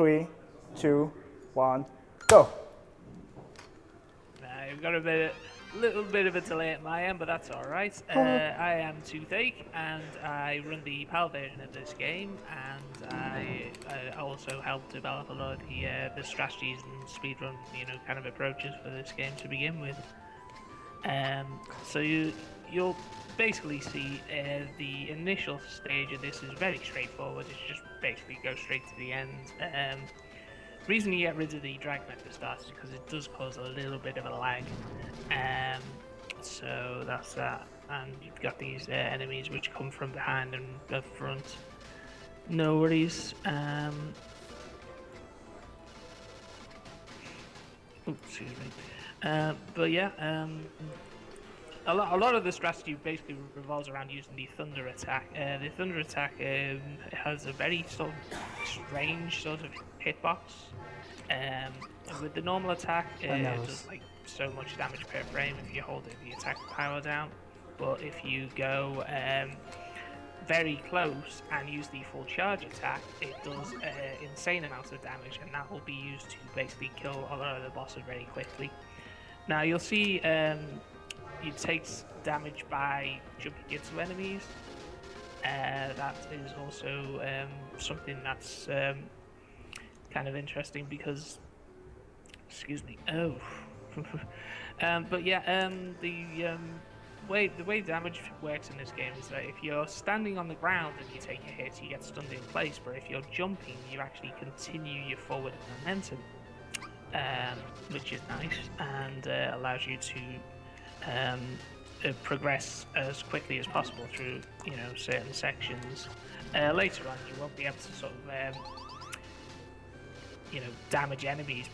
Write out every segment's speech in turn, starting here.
3, 2, 1, go. I've got a little bit of a delay at my end, but that's all right. I am Toothache, and I run the PAL version of this game, and I also help develop a lot of the strategies and speedrun, kind of approaches for this game to begin with. So you'll basically see the initial stage of this is very straightforward. It's just basically go straight to the end. The reason you get rid of the drag at the start is because it does cause a little bit of a lag. So that's that. And you've got these enemies which come from behind and the front. No worries. Excuse me. But yeah, a lot of the strategy basically revolves around using the thunder attack. The thunder attack has a very sort of strange sort of hitbox. With the normal attack, it does like so much damage per frame if you hold the attack power down. But if you go very close and use the full charge attack, it does insane amounts of damage, and that will be used to basically kill a lot of the bosses very quickly. Now you'll see it takes damage by jumping into enemies. That is also something that's kind of interesting because, excuse me. Oh, but yeah, the way damage works in this game is that if you're standing on the ground and you take a hit, you get stunned in place. But if you're jumping, you actually continue your forward momentum, which is nice and allows you to progress as quickly as possible through certain sections. Later on, you won't be able to sort of damage enemies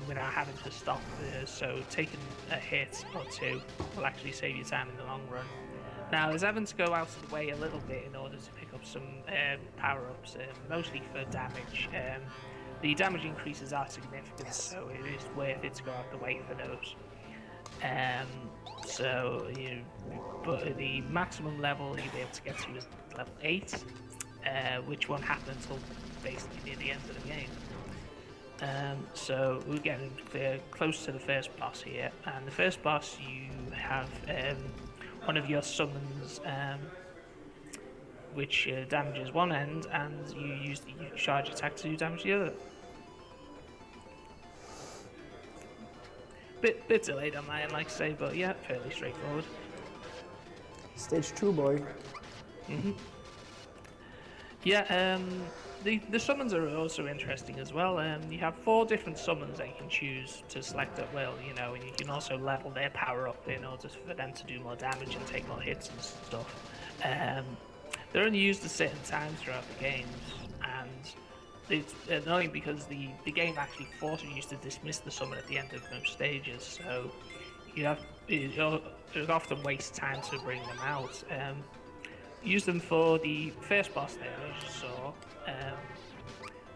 without having to stop. So taking a hit or two will actually save you time in the long run. Now, there's having to go out of the way a little bit in order to pick up some power-ups, mostly for damage. The damage increases are significant, so it is worth it to go out the way for those. But the maximum level you'll be able to get to is level 8, which won't happen until basically near the end of the game. So we're getting close to the first boss here, and the first boss you have one of your summons which damages one end, and you use the charge attack to damage the other. Bit delayed on my end, like I say, but yeah, fairly straightforward. Stage 2, boy. Yeah, the summons are also interesting as well. You have 4 different summons that you can choose to select at will, and you can also level their power up in order for them to do more damage and take more hits and stuff. They're only used at certain times throughout the games, and it's annoying because the game actually forces you to dismiss the summon at the end of most stages, so it often wastes time to bring them out. Use them for the first boss there, as you saw,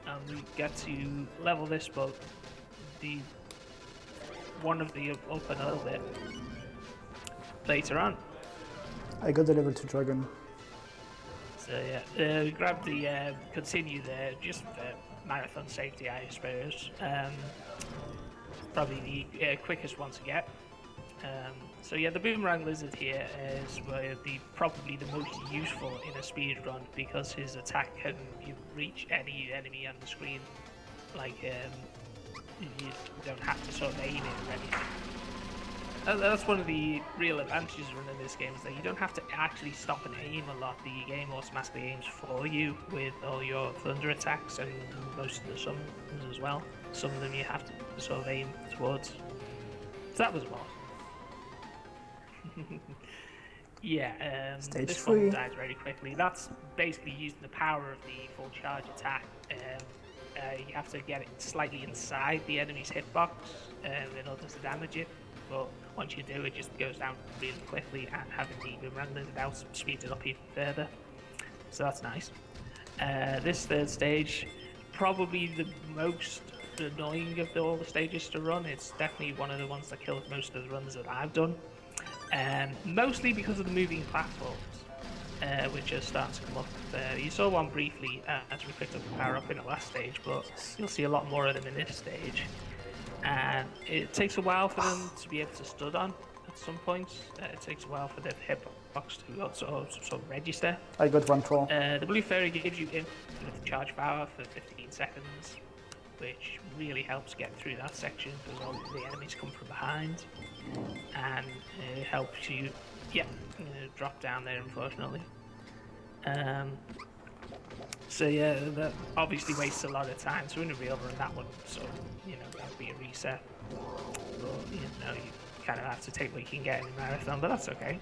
and we get to level this, but one of the up a little bit later on. I got delivered to Dragoon. So yeah, we grab the continue there just for marathon safety, I suppose. Probably the quickest one to get. So yeah, the boomerang lizard here is probably the most useful in a speed run because his attack can reach any enemy on the screen. Like you don't have to sort of aim it or anything. That's one of the real advantages of running this game, is that you don't have to actually stop and aim a lot. The game automatically aims for you with all your thunder attacks and most of the summons as well. Some of them you have to sort of aim towards. So that was a boss. Yeah, Stage this 3. one dies very quickly. That's basically using the power of the full charge attack. You have to get it slightly inside the enemy's hitbox in order to damage it. But once you do, it just goes down really quickly, and having the boomerang lizard out speeds it up even further. So that's nice. This third stage, probably the most annoying of all the stages to run. It's definitely one of the ones that kills most of the runs that I've done. Mostly because of the moving platforms. which are starting to come up. You saw one briefly as we picked up the power up in the last stage, but you'll see a lot more of them in this stage. And it takes a while for them to be able to stud on at some points. It takes a while for the hitbox to sort of register. I got one troll. The blue fairy gives you infinite charge power for 15 seconds, which really helps get through that section because all the enemies come from behind, and it helps you, drop down there, unfortunately. So yeah, that obviously wastes a lot of time. So in a real run, that one, so that would be a reset. But you kind of have to take what you can get in a marathon, but that's okay.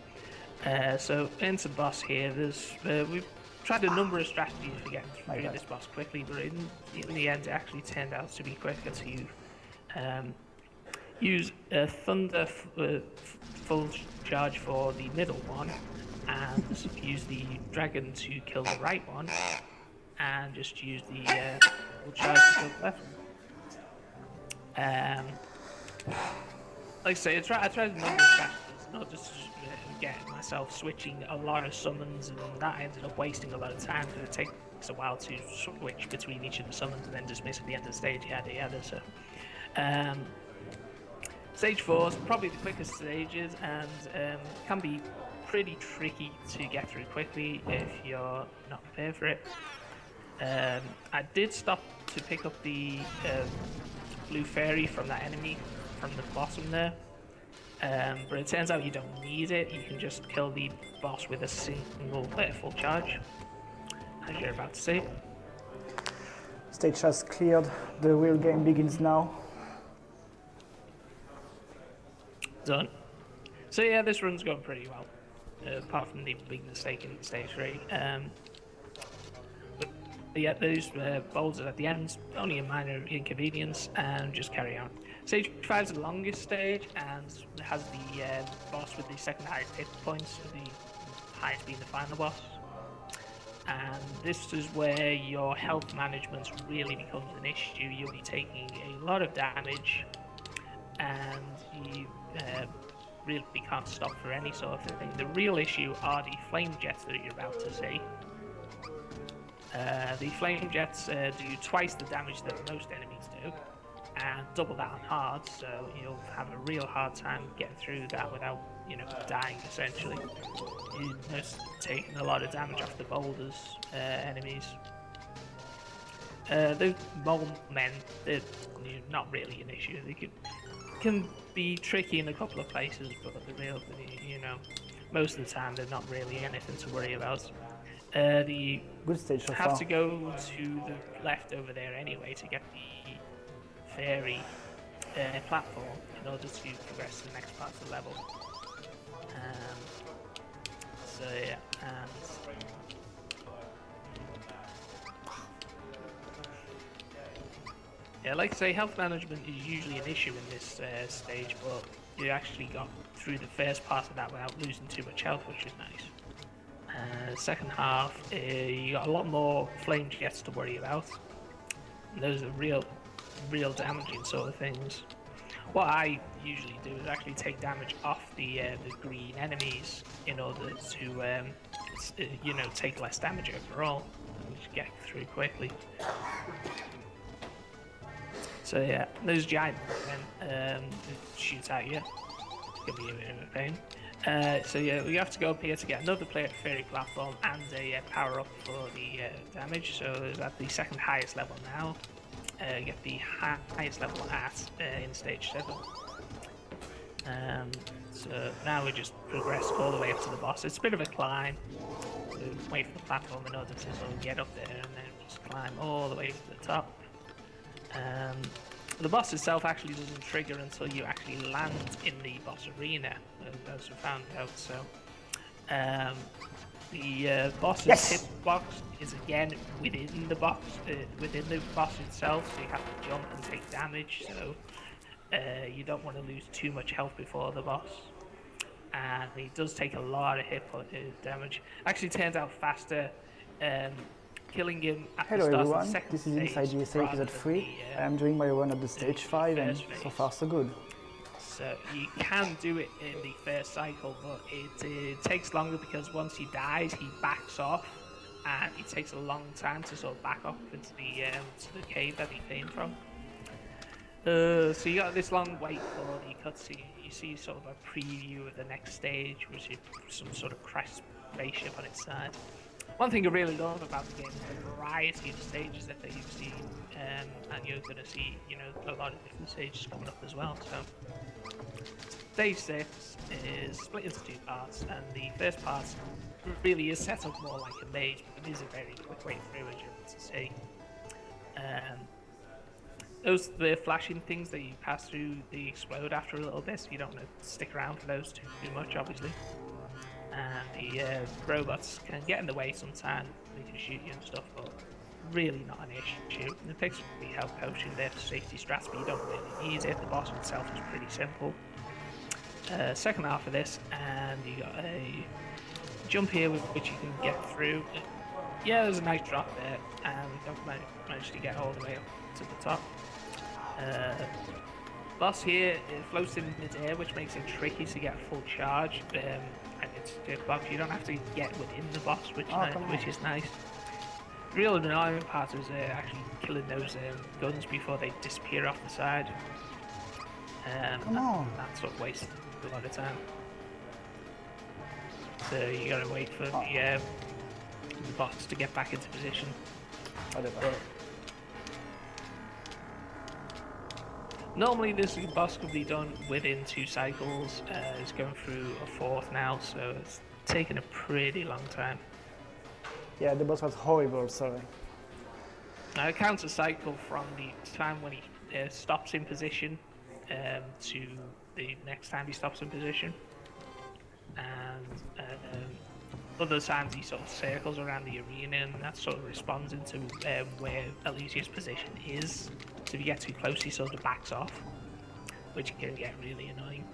So into the boss here, we've tried a number of strategies for getting through this boss quickly, but in the end, it actually turned out to be quicker to use a thunder full charge for the middle one, and use the dragon to kill the right one, and just use the full charge to kill the left one. Like I say, I tried a number of strategies, not just getting myself switching a lot of summons, and that ended up wasting a lot of time because it takes a while to switch between each of the summons and then dismiss at the end of the stage, yada yada. So, stage 4 is probably the quickest stages and can be pretty tricky to get through quickly if you're not prepared for it. I did stop to pick up the blue fairy from that enemy from the bottom there. But it turns out you don't need it. You can just kill the boss with a single full charge, as you're about to see. Stage has cleared. The real game begins now. Done. So yeah, this run's going pretty well, apart from the big mistake in stage 3. But yeah, those boulders at the end, only a minor inconvenience, and just carry on. Stage 5 is the longest stage and has the boss with the second highest hit points, the highest being the final boss. And this is where your health management really becomes an issue. You'll be taking a lot of damage, and you really can't stop for any sort of thing. The real issue are the flame jets that you're about to see. The flame jets do twice the damage that most enemies do, and double that on hard, so you'll have a real hard time getting through that without, dying, essentially. You're just taking a lot of damage off the boulders, enemies. The mole men, they're not really an issue. They can be tricky in a couple of places, but most of the time they're not really anything to worry about. The Good stage so have far. to go to the left over there anyway to get the fairy platform in order to progress to the next part of the level. So yeah, and yeah, like I say, health management is usually an issue in this stage, but you actually got through the first part of that without losing too much health, which is nice. Second half, you got a lot more flame jets to worry about. And those are real damaging sort of things. What I usually do is actually take damage off the green enemies in order to take less damage overall and just get through quickly. So yeah, those giant men shoot at you. It can be a bit of a pain. So yeah, we have to go up here to get another fairy platform and a power up for the damage. So it's at the second highest level now. Get the highest level at in stage 7. So now we just progress all the way up to the boss. It's a bit of a climb. So wait for the platform in order to sort of get up there, and then just climb all the way to the top. The boss itself actually doesn't trigger until you actually land in the boss arena, as we found out. So the boss's hitbox is again within the box itself, so you have to jump and take damage. So you don't want to lose too much health before the boss, and he does take a lot of damage. Actually, turns out faster. Killing him at Hello the start everyone, of the second this is stage Inside USA episode 3. I am doing my run at the stage 5 and so far so good. So you can do it in the first cycle, but it takes longer because once he dies, he backs off, and it takes a long time to sort of back up into the cave that he came from. So you got this long wait for the cutscene. You see sort of a preview of the next stage, which is some sort of crashed spaceship on its side. One thing I really love about the game is the variety of stages that you've seen, and you're going to see, you know, a lot of different stages coming up as well. So, stage 6 is split into 2 parts, and the first part really is set up more like a maze, but it is a very quick way through, as you're able to see. The flashing things that you pass through, they explode after a little bit, so you don't want to stick around for those too much, obviously. And the robots can get in the way sometimes, they can shoot you and stuff, but really not an issue. The picks up the health potion there for safety strats, but you don't really need it. The boss itself is pretty simple. Second half of this, and you got a jump here with which you can get through. Yeah, there's a nice drop there, and we don't manage to get all the way up to the top. Boss here, it floats in mid-air, which makes it tricky to get a full charge. And it's box. You don't have to get within the boss, which is nice. The real annoying part is actually killing those guns before they disappear off the side. That sort of wastes a lot of time. So you gotta wait for the boss to get back into position. Normally this boss could be done within 2 cycles. It's going through a 4th now, so it's taken a pretty long time. Yeah, the boss was horrible, sorry. Now it counts a cycle from the time when he stops in position to the next time he stops in position. And other times he sort of circles around the arena, and that sort of responds into where Alisia's position is. So if you get too close, he sort of backs off, which can get really annoying.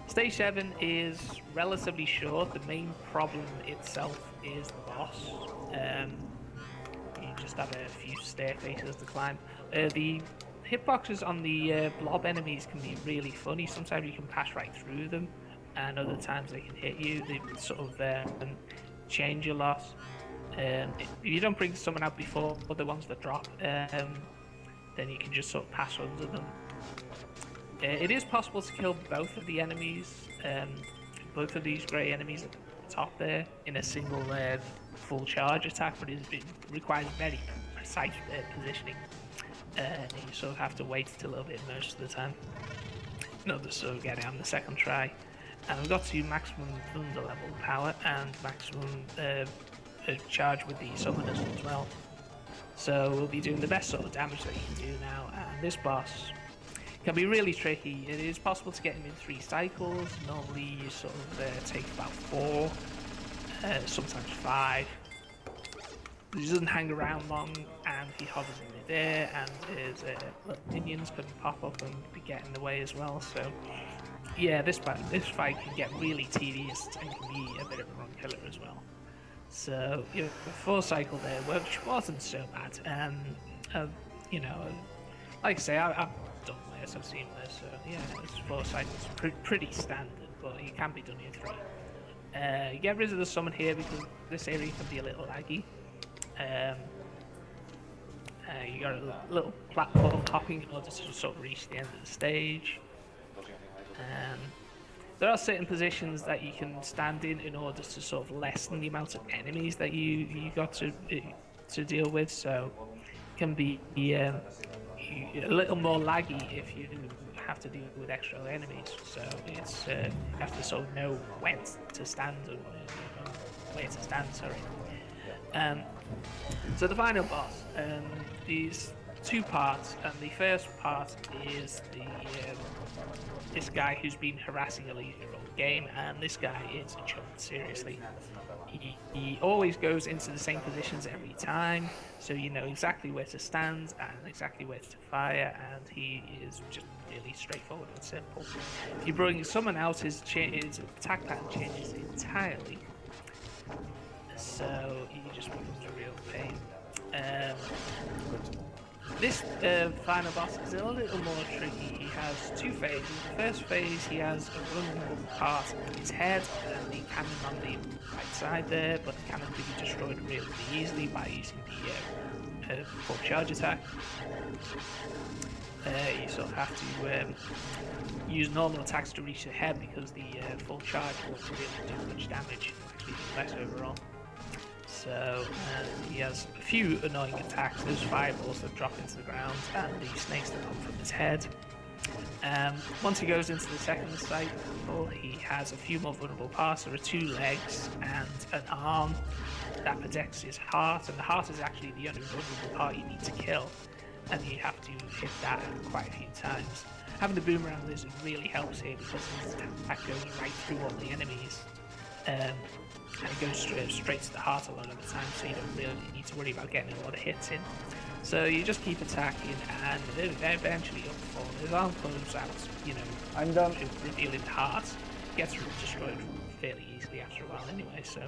Stage 7 is relatively short. The main problem itself is the boss. You just have a few staircases to climb. The hitboxes on the blob enemies can be really funny. Sometimes you can pass right through them, and other times they can hit you. They sort of change a lot. If you don't bring someone out before the ones that drop, then you can just sort of pass under them. It is possible to kill both of the enemies, both of these grey enemies at the top there, in a single full charge attack, but it requires very precise positioning. You sort of have to wait a little bit most of the time in order to sort of get it on the second try. And we've got to maximum thunder level power and maximum charge with the summoners as well. So we'll be doing the best sort of damage that you can do now, and this boss can be really tricky. It is possible to get him in 3 cycles. Normally you sort of take about 4, sometimes 5. He doesn't hang around long, and he hovers in midair, and his little minions can pop up and get in the way as well. So yeah, this fight can get really tedious and can be a bit of a run killer as well. So, you know, the 4 cycle there, which wasn't so bad. You know, like I say, I've done this, I've seen this, so yeah, it's 4 cycles, pretty standard, but it can be done in 3. You get rid of the summon here because this area can be a little laggy. You got a little platform hopping in order to sort of reach the end of the stage. There are certain positions that you can stand in order to sort of lessen the amount of enemies that you got to deal with. So it can be a little more laggy if you have to deal with extra enemies. So it's you have to sort of know when to stand and where to stand. Sorry. So the final boss. These 2 parts, and the first part is this guy who's been harassing Alisia all the game, and this guy is a chump, seriously. He always goes into the same positions every time, so you know exactly where to stand and exactly where to fire, and he is just really straightforward and simple. If you bring someone out, his attack pattern changes entirely, so he just becomes a real pain. This final boss is a little more tricky. He has two phases. The first phase, he has a vulnerable part on his head and the cannon on the right side there, but the cannon can be destroyed really easily by using the full charge attack. You sort of have to use normal attacks to reach the head because the full charge won't really do much damage, actually less overall. So he has a few annoying attacks. There's fireballs that drop into the ground and the snakes that come from his head. Once he goes into the second cycle, he has a few more vulnerable parts. There are 2 legs and an arm that protects his heart, and the heart is actually the only vulnerable part you need to kill, and you have to hit that quite a few times. Having the boomerang lizard really helps here because his attack goes right through all the enemies. And it goes straight to the heart a lot of the time, so you don't really need to worry about getting a lot of hits in. So you just keep attacking, and eventually you'll fall. His arm comes out, you know, I'm done. revealing the heart. Gets destroyed fairly easily after a while anyway, so.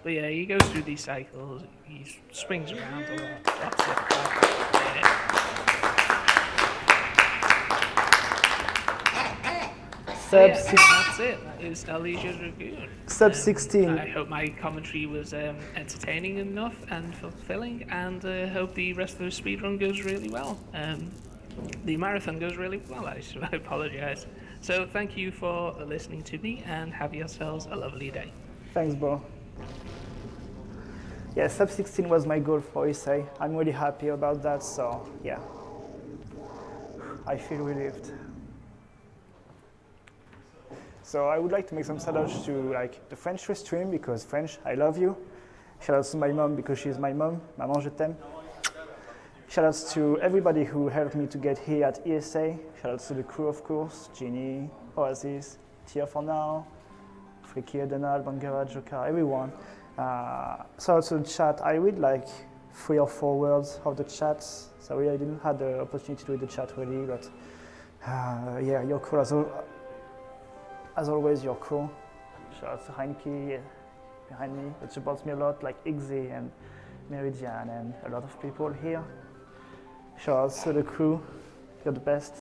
But yeah, he goes through these cycles, he swings around a lot, drops it, that's it. That is Alisia Dragoon. Sub 16. I hope my commentary was entertaining enough and fulfilling, and I hope the rest of the speedrun goes really well. The marathon goes really well, I apologise. So thank you for listening to me, and have yourselves a lovely day. Thanks, bro. Yeah, sub 16 was my goal for essay. I'm really happy about that, so yeah. I feel relieved. So I would like to make some shout-outs to like the French stream because French, I love you. Shout-outs to my mom because she's my mom. Maman, je t'aime. Shout-outs to everybody who helped me to get here at ESA. Shout-outs to the crew, of course, Ginny, Oasis, Tia for now, Friki, Donald, Bangara, Joker, everyone. Shout-outs to the chat. I read like 3 or 4 words of the chat. Sorry, I didn't have the opportunity to read the chat really, but yeah, you're cool as always, you're cool. Shout out to Heinke behind me, it supports me a lot, like Igzy and Meridian and a lot of people here. Shout out to the crew, you're the best.